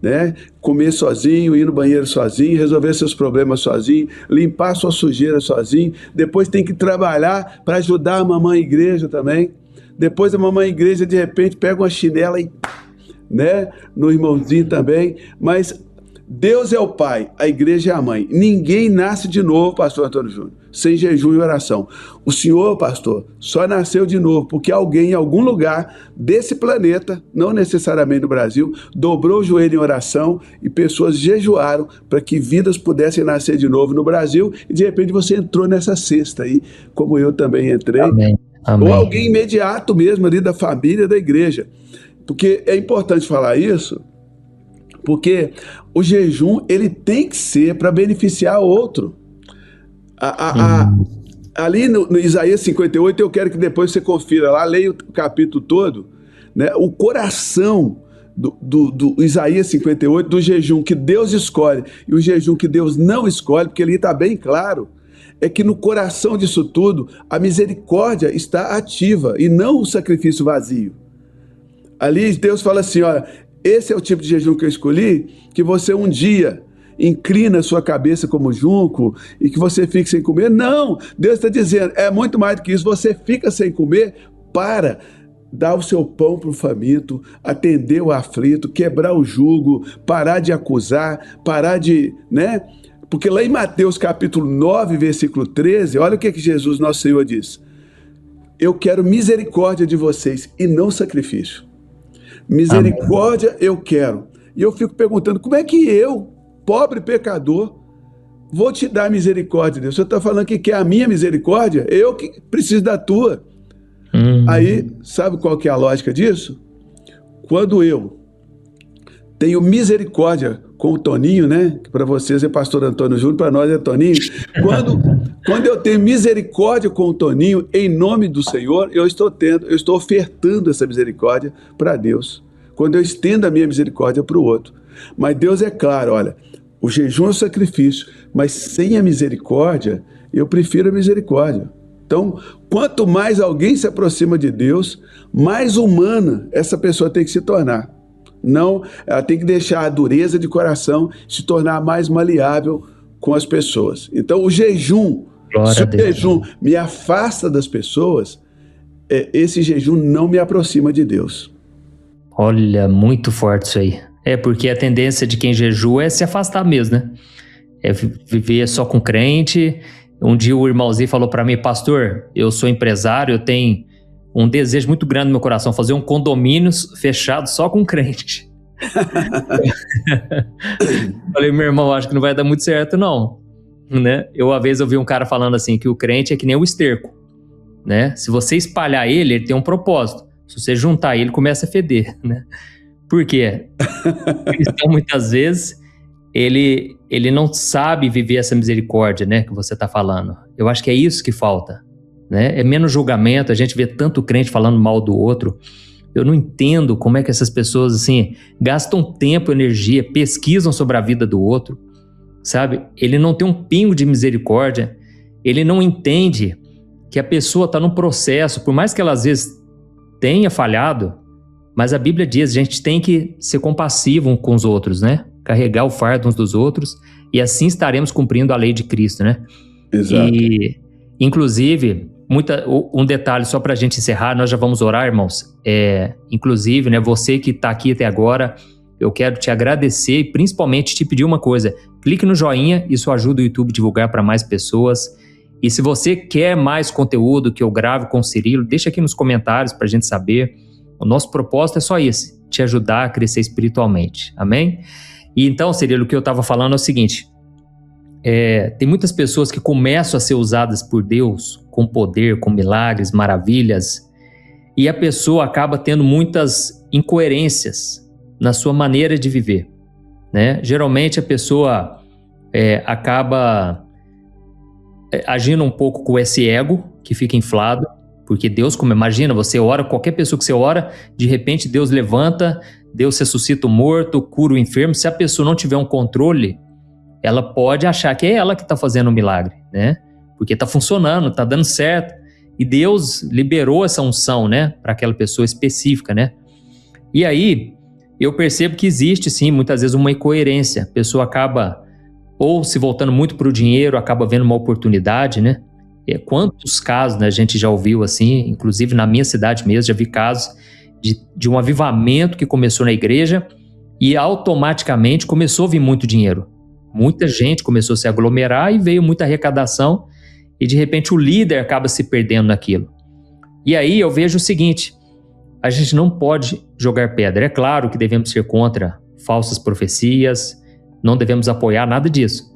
né? Comer sozinho, ir no banheiro sozinho, resolver seus problemas sozinho, limpar sua sujeira sozinho. Depois tem que trabalhar para ajudar a mamãe igreja também. Depois a mamãe igreja de repente pega uma chinela e, né, no irmãozinho também. Mas Deus é o pai, a igreja é a mãe. Ninguém nasce de novo, pastor Antônio Júnior, sem jejum e oração. O senhor, pastor, só nasceu de novo porque alguém em algum lugar desse planeta, não necessariamente no Brasil, dobrou o joelho em oração e pessoas jejuaram para que vidas pudessem nascer de novo no Brasil, e de repente você entrou nessa cesta aí, como eu também entrei. Amém. Amém. Ou alguém imediato mesmo ali da família da igreja. Porque é importante falar isso, porque o jejum, ele tem que ser para beneficiar outro. Ali no Isaías 58, eu quero que depois você confira lá, leia o capítulo todo, né? O coração do Isaías 58, do jejum que Deus escolhe e o jejum que Deus não escolhe, porque ali está bem claro, é que no coração disso tudo, a misericórdia está ativa e não o sacrifício vazio. Ali Deus fala assim, olha, esse é o tipo de jejum que eu escolhi, que você um dia inclina a sua cabeça como junco e que você fique sem comer. Não, Deus está dizendo, é muito mais do que isso, você fica sem comer para dar o seu pão para o faminto, atender o aflito, quebrar o jugo, parar de acusar, parar de, né? Porque lá em Mateus capítulo 9, versículo 13, olha o que Jesus, nosso Senhor, diz. Eu quero misericórdia de vocês e não sacrifício. Misericórdia eu quero. E eu fico perguntando, como é que eu, pobre pecador, vou te dar misericórdia, Deus? Você está falando que quer a minha misericórdia? Eu que preciso da tua. Aí, sabe qual que é a lógica disso? Quando eu tenho misericórdia com o Toninho, né? Que para vocês é pastor Antônio Júnior, para nós é Toninho. Quando eu tenho misericórdia com o Toninho, em nome do Senhor, eu estou ofertando essa misericórdia para Deus. Quando eu estendo a minha misericórdia para o outro. Mas Deus é claro, olha, o jejum é o sacrifício, mas sem a misericórdia, eu prefiro a misericórdia. Então, quanto mais alguém se aproxima de Deus, mais humana essa pessoa tem que se tornar. Não, ela tem que deixar a dureza de coração, se tornar mais maleável com as pessoas. Então, o jejum, se o jejum me afasta das pessoas, esse jejum não me aproxima de Deus. Olha, muito forte isso aí. É porque a tendência de quem jejua é se afastar mesmo, né? É viver só com crente. Um dia o irmãozinho falou para mim, pastor, eu sou empresário, eu tenho um desejo muito grande no meu coração, fazer um condomínio fechado só com crente. Falei, meu irmão, acho que não vai dar muito certo não, né? Uma vez eu vi um cara falando assim, que o crente é que nem o esterco, né? Se você espalhar ele tem um propósito. Se você juntar ele, começa a feder, né? Por quê? O cristão, muitas vezes, ele não sabe viver essa misericórdia, né, que você está falando. Eu acho que é isso que falta, né? É menos julgamento, a gente vê tanto crente falando mal do outro. Eu não entendo como é que essas pessoas, assim, gastam tempo, energia, pesquisam sobre a vida do outro, sabe? Ele não tem um pingo de misericórdia, ele não entende que a pessoa está num processo, por mais que ela às vezes tenha falhado, mas a Bíblia diz, a gente tem que ser compassivo uns com os outros, né? Carregar o fardo uns dos outros, e assim estaremos cumprindo a lei de Cristo, né? Exato. E, inclusive, um detalhe só para a gente encerrar, nós já vamos orar, irmãos. Inclusive, né, você que está aqui até agora, eu quero te agradecer e principalmente te pedir uma coisa. Clique no joinha, isso ajuda o YouTube a divulgar para mais pessoas. E se você quer mais conteúdo que eu grave com o Cirilo, deixa aqui nos comentários para a gente saber. O nosso propósito é só esse, te ajudar a crescer espiritualmente. Amém? E então, Cirilo, o que eu estava falando é o seguinte. Tem muitas pessoas que começam a ser usadas por Deus com poder, com milagres, maravilhas, e a pessoa acaba tendo muitas incoerências na sua maneira de viver, né? Geralmente a pessoa acaba agindo um pouco com esse ego que fica inflado, porque Deus, como imagina, você ora, qualquer pessoa que você ora, de repente Deus levanta, Deus ressuscita o morto, cura o enfermo. Se a pessoa não tiver um controle, ela pode achar que é ela que está fazendo o milagre, né? Porque está funcionando, está dando certo. E Deus liberou essa unção, né? Para aquela pessoa específica, né? E aí, eu percebo que existe, sim, muitas vezes uma incoerência. A pessoa acaba ou se voltando muito para o dinheiro, acaba vendo uma oportunidade, né? Quantos casos, né, a gente já ouviu assim, inclusive na minha cidade mesmo, já vi casos de um avivamento que começou na igreja e automaticamente começou a vir muito dinheiro. Muita gente começou a se aglomerar e veio muita arrecadação e de repente o líder acaba se perdendo naquilo. E aí eu vejo o seguinte, a gente não pode jogar pedra. É claro que devemos ser contra falsas profecias, não devemos apoiar nada disso.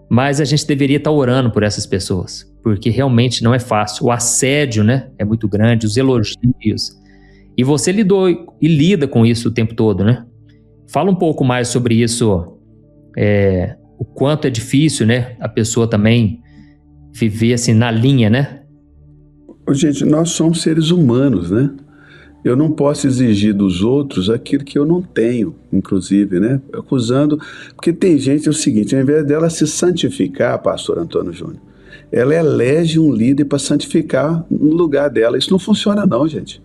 Mas a gente deveria estar orando por essas pessoas, porque realmente não é fácil. O assédio, né, é muito grande, os elogios. E você lidou e lida com isso o tempo todo, né? Fala um pouco mais sobre isso, o quanto é difícil, né, a pessoa também viver assim na linha, né? Gente, nós somos seres humanos, né? Eu não posso exigir dos outros aquilo que eu não tenho, inclusive, né? Acusando, porque tem gente, é o seguinte, ao invés dela se santificar, pastor Antônio Júnior, ela elege um líder para santificar no lugar dela. Isso não funciona não, gente.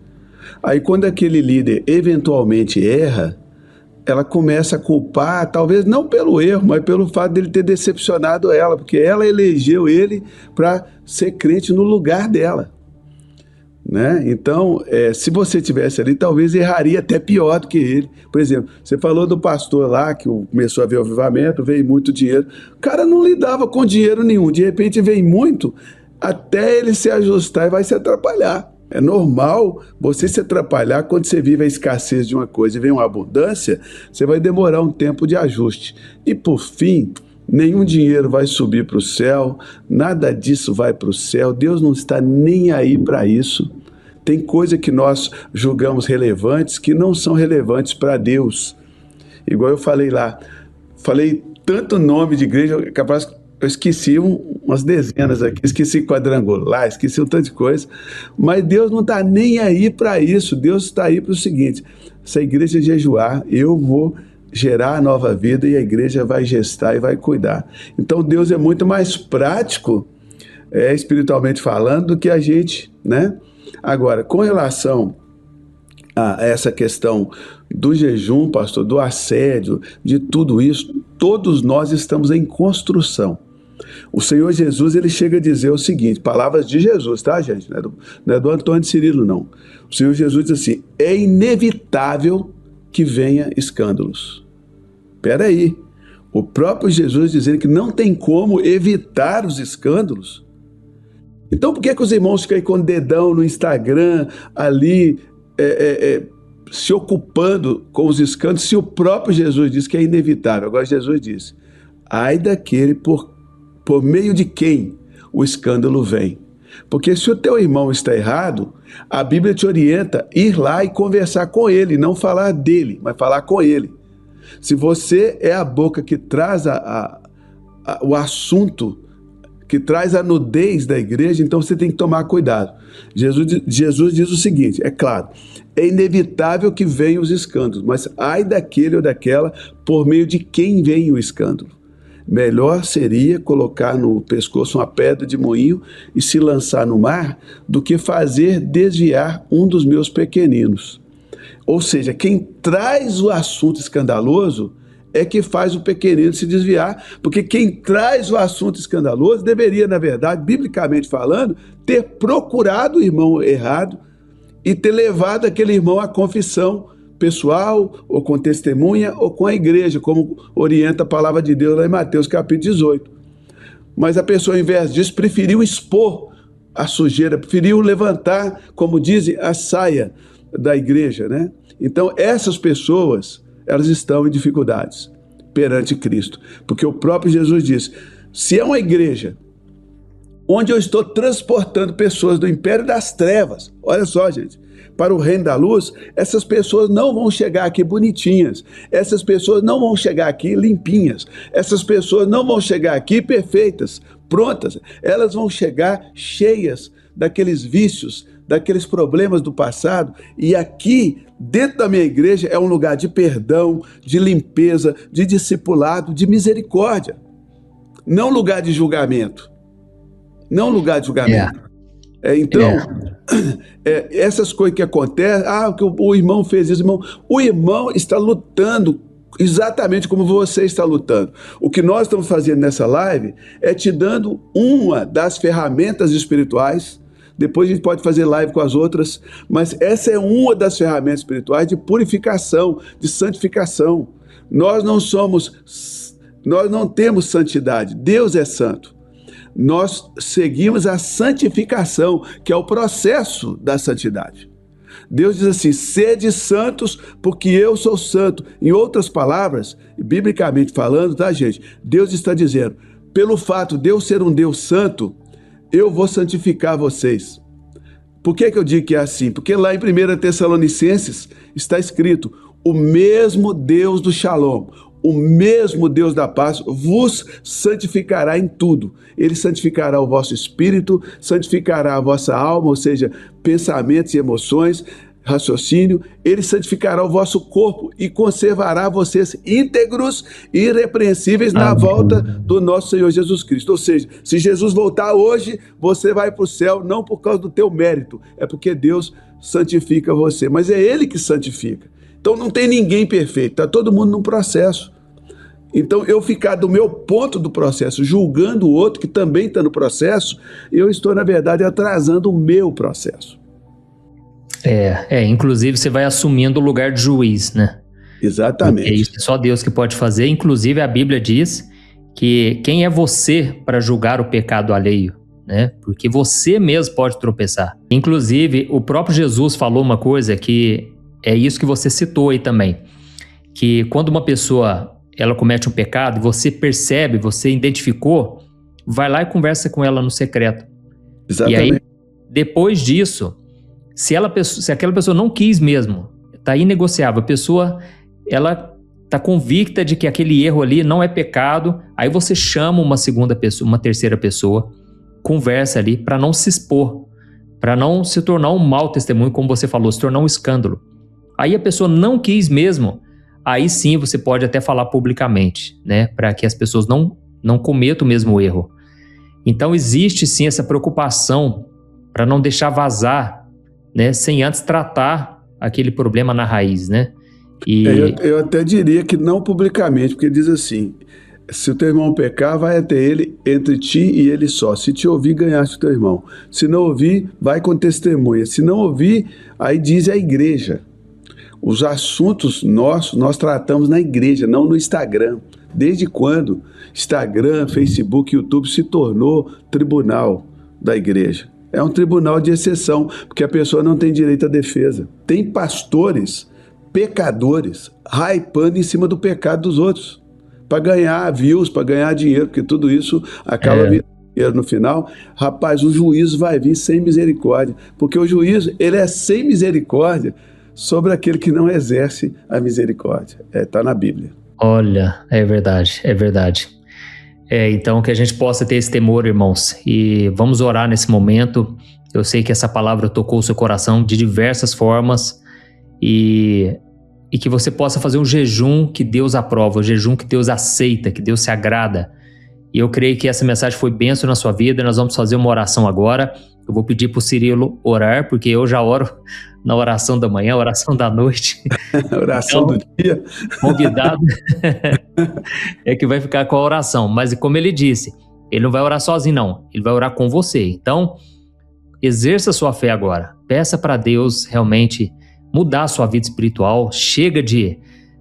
Aí quando aquele líder eventualmente erra, ela começa a culpar, talvez não pelo erro, mas pelo fato dele ter decepcionado ela, porque ela elegeu ele para ser crente no lugar dela. Né? Então, se você tivesse ali, talvez erraria até pior do que ele. Por exemplo, você falou do pastor lá que começou a ver o avivamento, veio muito dinheiro. O cara não lidava com dinheiro nenhum. De repente vem muito, até ele se ajustar e vai se atrapalhar. É normal você se atrapalhar quando você vive a escassez de uma coisa e vem uma abundância, você vai demorar um tempo de ajuste. E por fim, nenhum dinheiro vai subir para o céu, nada disso vai para o céu, Deus não está nem aí para isso. Tem coisa que nós julgamos relevantes que não são relevantes para Deus. Igual eu falei lá, falei tanto nome de igreja, capaz eu esqueci umas dezenas aqui, esqueci quadrangular, esqueci um tanto de coisa, mas Deus não está nem aí para isso. Deus está aí para o seguinte: se a igreja jejuar, eu vou gerar a nova vida e a igreja vai gestar e vai cuidar. Então Deus é muito mais prático, espiritualmente falando, do que a gente, né? Agora, com relação a essa questão do jejum, pastor, do assédio, de tudo isso, todos nós estamos em construção. O Senhor Jesus, ele chega a dizer o seguinte, palavras de Jesus, tá, gente? Não é do Antônio Cirilo, não. O Senhor Jesus diz assim: é inevitável que venha escândalos. Espera aí, o próprio Jesus dizendo que não tem como evitar os escândalos. Então por que os irmãos ficam aí com o dedão no Instagram, ali, se ocupando com os escândalos, se o próprio Jesus diz que é inevitável? Agora Jesus diz: ai daquele por meio de quem o escândalo vem. Porque se o teu irmão está errado, a Bíblia te orienta a ir lá e conversar com ele, não falar dele, mas falar com ele. Se você é a boca que traz o assunto, que traz a nudez da igreja, então você tem que tomar cuidado. Jesus diz o seguinte, é claro, é inevitável que venham os escândalos, mas ai daquele ou daquela por meio de quem vem o escândalo. Melhor seria colocar no pescoço uma pedra de moinho e se lançar no mar do que fazer desviar um dos meus pequeninos. Ou seja, quem traz o assunto escandaloso é que faz o pequenino se desviar, porque quem traz o assunto escandaloso deveria, na verdade, biblicamente falando, ter procurado o irmão errado e ter levado aquele irmão à confissão pessoal, ou com testemunha, ou com a igreja, como orienta a palavra de Deus lá em Mateus capítulo 18. Mas a pessoa, ao invés disso, preferiu expor a sujeira, preferiu levantar, como dizem, a saia da igreja, né? Então, essas pessoas, elas estão em dificuldades perante Cristo, porque o próprio Jesus diz: se é uma igreja onde eu estou transportando pessoas do império das trevas, olha só, gente, para o reino da luz, essas pessoas não vão chegar aqui bonitinhas, essas pessoas não vão chegar aqui limpinhas, essas pessoas não vão chegar aqui perfeitas, prontas, elas vão chegar cheias daqueles vícios, daqueles problemas do passado, e aqui, dentro da minha igreja, é um lugar de perdão, de limpeza, de discipulado, de misericórdia, não lugar de julgamento, não lugar de julgamento. Essas coisas que acontecem, que o irmão fez isso, o irmão está lutando exatamente como você está lutando. O que nós estamos fazendo nessa live é te dando uma das ferramentas espirituais. Depois a gente pode fazer live com as outras, mas essa é uma das ferramentas espirituais de purificação, de santificação. Nós não temos santidade, Deus é santo. Nós seguimos a santificação, que é o processo da santidade. Deus diz assim: sede santos, porque eu sou santo. Em outras palavras, biblicamente falando, tá, gente? Deus está dizendo, pelo fato de eu ser um Deus santo, eu vou santificar vocês. Por que eu digo que é assim? Porque lá em 1 Tessalonicenses está escrito: o mesmo Deus do Shalom, o mesmo Deus da paz vos santificará em tudo. Ele santificará o vosso espírito, santificará a vossa alma, ou seja, pensamentos e emoções, raciocínio. Ele santificará o vosso corpo e conservará vocês íntegros e irrepreensíveis na volta do nosso Senhor Jesus Cristo. Ou seja, se Jesus voltar hoje, você vai para o céu não por causa do teu mérito, é porque Deus santifica você, mas é Ele que santifica. Então não tem ninguém perfeito, está todo mundo num processo. Então eu ficar do meu ponto do processo, julgando o outro que também está no processo, eu estou, na verdade, atrasando o meu processo. Inclusive você vai assumindo o lugar de juiz, né? Exatamente. Porque isso é só Deus que pode fazer. Inclusive a Bíblia diz que quem é você para julgar o pecado alheio, né? Porque você mesmo pode tropeçar. Inclusive o próprio Jesus falou uma coisa que é isso que você citou aí também, que quando uma pessoa ela comete um pecado, você percebe, você identificou, vai lá e conversa com ela no secreto. Exatamente. E aí, depois disso, se aquela pessoa não quis mesmo, está inegociável, a pessoa ela está convicta de que aquele erro ali não é pecado, aí você chama uma segunda pessoa, uma terceira pessoa, conversa ali para não se expor, para não se tornar um mau testemunho, como você falou, se tornar um escândalo. Aí a pessoa não quis mesmo, aí sim você pode até falar publicamente, né? Para que as pessoas não cometam o mesmo erro. Então existe sim essa preocupação para não deixar vazar, né? Sem antes tratar aquele problema na raiz, né? Eu até diria que não publicamente, porque diz assim, se o teu irmão pecar, vai até ele, entre ti e ele só. Se te ouvir, ganhaste o teu irmão. Se não ouvir, vai com testemunha. Se não ouvir, aí diz a igreja. Os assuntos nossos, nós tratamos na igreja, não no Instagram. Desde quando Instagram, Facebook, YouTube se tornou tribunal da igreja? É um tribunal de exceção, porque a pessoa não tem direito à defesa. Tem pastores, pecadores, hypando em cima do pecado dos outros, para ganhar views, para ganhar dinheiro, porque tudo isso acaba virando dinheiro no final. Rapaz, o juízo vai vir sem misericórdia, porque o juízo, ele é sem misericórdia sobre aquele que não exerce a misericórdia. Está na Bíblia. Olha, é verdade, é verdade. Então que a gente possa ter esse temor, irmãos, e vamos orar nesse momento. Eu sei que essa palavra tocou o seu coração de diversas formas e que você possa fazer um jejum que Deus aprova, um jejum que Deus aceita, que Deus se agrada. E eu creio que essa mensagem foi bênção na sua vida. Nós vamos fazer uma oração agora. Eu vou pedir para o Cirilo orar, porque eu já oro na oração da manhã, oração da noite. Oração então, do dia. Convidado é que vai ficar com a oração. Mas como ele disse, ele não vai orar sozinho não, ele vai orar com você. Então, exerça a sua fé agora. Peça para Deus realmente mudar a sua vida espiritual. Chega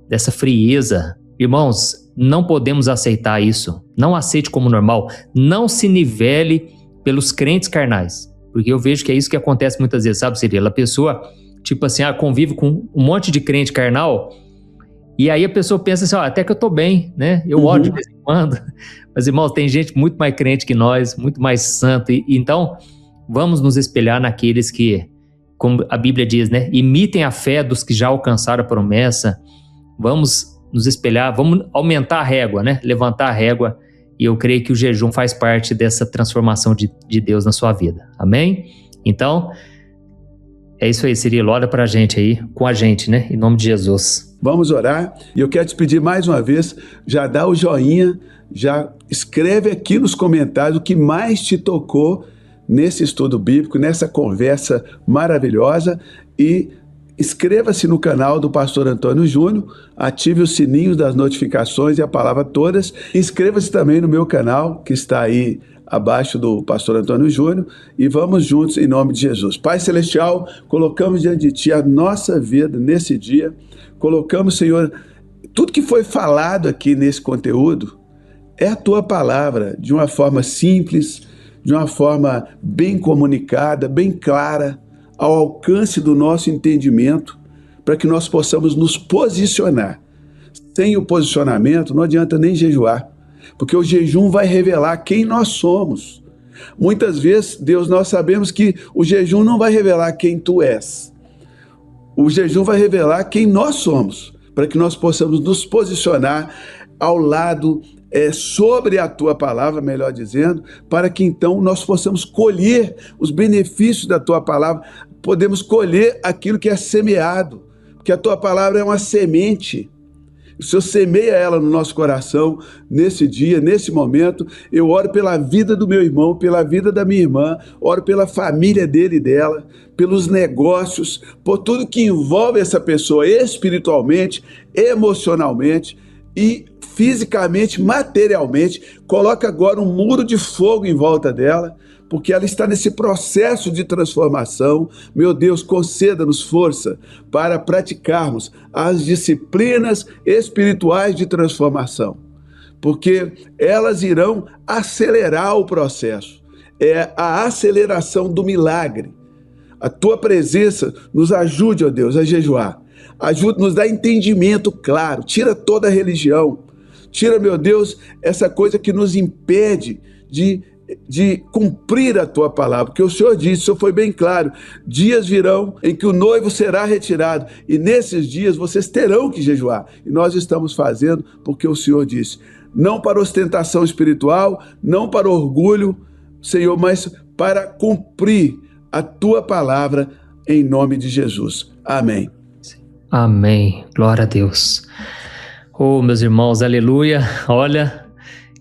dessa frieza. Irmãos, não podemos aceitar isso. Não aceite como normal. Não se nivele pelos crentes carnais. Porque eu vejo que é isso que acontece muitas vezes, sabe, Cirilo? A pessoa, tipo assim, convive com um monte de crente carnal, e aí a pessoa pensa assim, até que eu tô bem, né? Eu oro de vez em quando. Mas, irmãos, tem gente muito mais crente que nós, muito mais santo. Então, vamos nos espelhar naqueles que, como a Bíblia diz, né? Imitem a fé dos que já alcançaram a promessa. Vamos nos espelhar, vamos aumentar a régua, né? Levantar a régua. E eu creio que o jejum faz parte dessa transformação de Deus na sua vida. Amém? Então, é isso aí, Cirilo. Ora pra gente aí, com a gente, né? Em nome de Jesus. Vamos orar. E eu quero te pedir mais uma vez, já dá o joinha, já escreve aqui nos comentários o que mais te tocou nesse estudo bíblico, nessa conversa maravilhosa, e inscreva-se no canal do Pastor Antônio Júnior, ative os sininhos das notificações e a palavra todas. Inscreva-se também no meu canal, que está aí abaixo do Pastor Antônio Júnior, e vamos juntos em nome de Jesus. Pai Celestial, colocamos diante de Ti a nossa vida nesse dia, colocamos, Senhor, tudo que foi falado aqui nesse conteúdo é a Tua palavra, de uma forma simples, de uma forma bem comunicada, bem clara, ao alcance do nosso entendimento, para que nós possamos nos posicionar. Sem o posicionamento, não adianta nem jejuar, porque o jejum vai revelar quem nós somos. Muitas vezes, Deus, nós sabemos que o jejum não vai revelar quem Tu és. O jejum vai revelar quem nós somos, para que nós possamos nos posicionar ao lado, sobre a tua palavra, melhor dizendo, para que então nós possamos colher os benefícios da tua palavra, podemos colher aquilo que é semeado, porque a tua palavra é uma semente. O Senhor semeia ela no nosso coração, nesse dia, nesse momento. Eu oro pela vida do meu irmão, pela vida da minha irmã, oro pela família dele e dela, pelos negócios, por tudo que envolve essa pessoa espiritualmente, emocionalmente e fisicamente, materialmente. Coloca agora um muro de fogo em volta dela, porque ela está nesse processo de transformação. Meu Deus, conceda-nos força para praticarmos as disciplinas espirituais de transformação, porque elas irão acelerar o processo. É a aceleração do milagre. A tua presença nos ajude, ó Deus, a jejuar. Ajude-nos a dar entendimento claro. Tira toda a religião. Tira, meu Deus, essa coisa que nos impede de cumprir a tua palavra, porque o Senhor disse, o Senhor foi bem claro, dias virão em que o noivo será retirado, e nesses dias vocês terão que jejuar, e nós estamos fazendo porque o Senhor disse, não para ostentação espiritual, não para orgulho, Senhor, mas para cumprir a tua palavra, em nome de Jesus. Amém. Amém. Glória a Deus. Oh, meus irmãos, aleluia. Olha,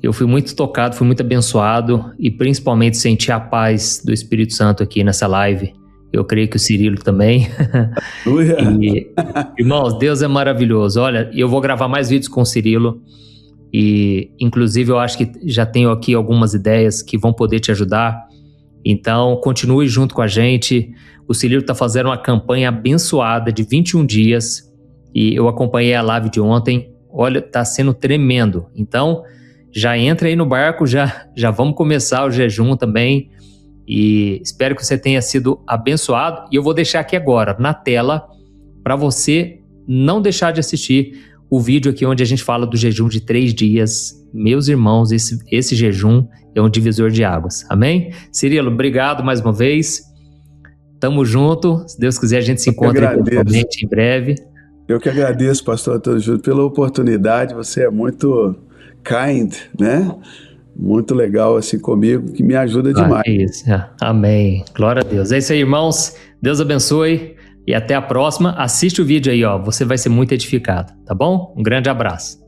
eu fui muito tocado, fui muito abençoado e principalmente senti a paz do Espírito Santo aqui nessa live. Eu creio que o Cirilo também. E, irmãos, Deus é maravilhoso. Olha, eu vou gravar mais vídeos com o Cirilo e, inclusive, eu acho que já tenho aqui algumas ideias que vão poder te ajudar. Então, continue junto com a gente. O Cirilo está fazendo uma campanha abençoada de 21 dias e eu acompanhei a live de ontem. Olha, está sendo tremendo. Então, já entra aí no barco, já vamos começar o jejum também. E espero que você tenha sido abençoado. E eu vou deixar aqui agora, na tela, para você não deixar de assistir o vídeo aqui onde a gente fala do jejum de 3 dias. Meus irmãos, esse jejum é um divisor de águas. Amém? Cirilo, obrigado mais uma vez. Tamo junto. Se Deus quiser, a gente se encontra em breve. Eu que agradeço, pastor Antônio Júnior, pela oportunidade. Você é muito kind, né? Muito legal assim comigo, que me ajuda demais. Isso. Amém. Glória a Deus. É isso aí, irmãos. Deus abençoe e até a próxima. Assiste o vídeo aí, ó. Você vai ser muito edificado, tá bom? Um grande abraço.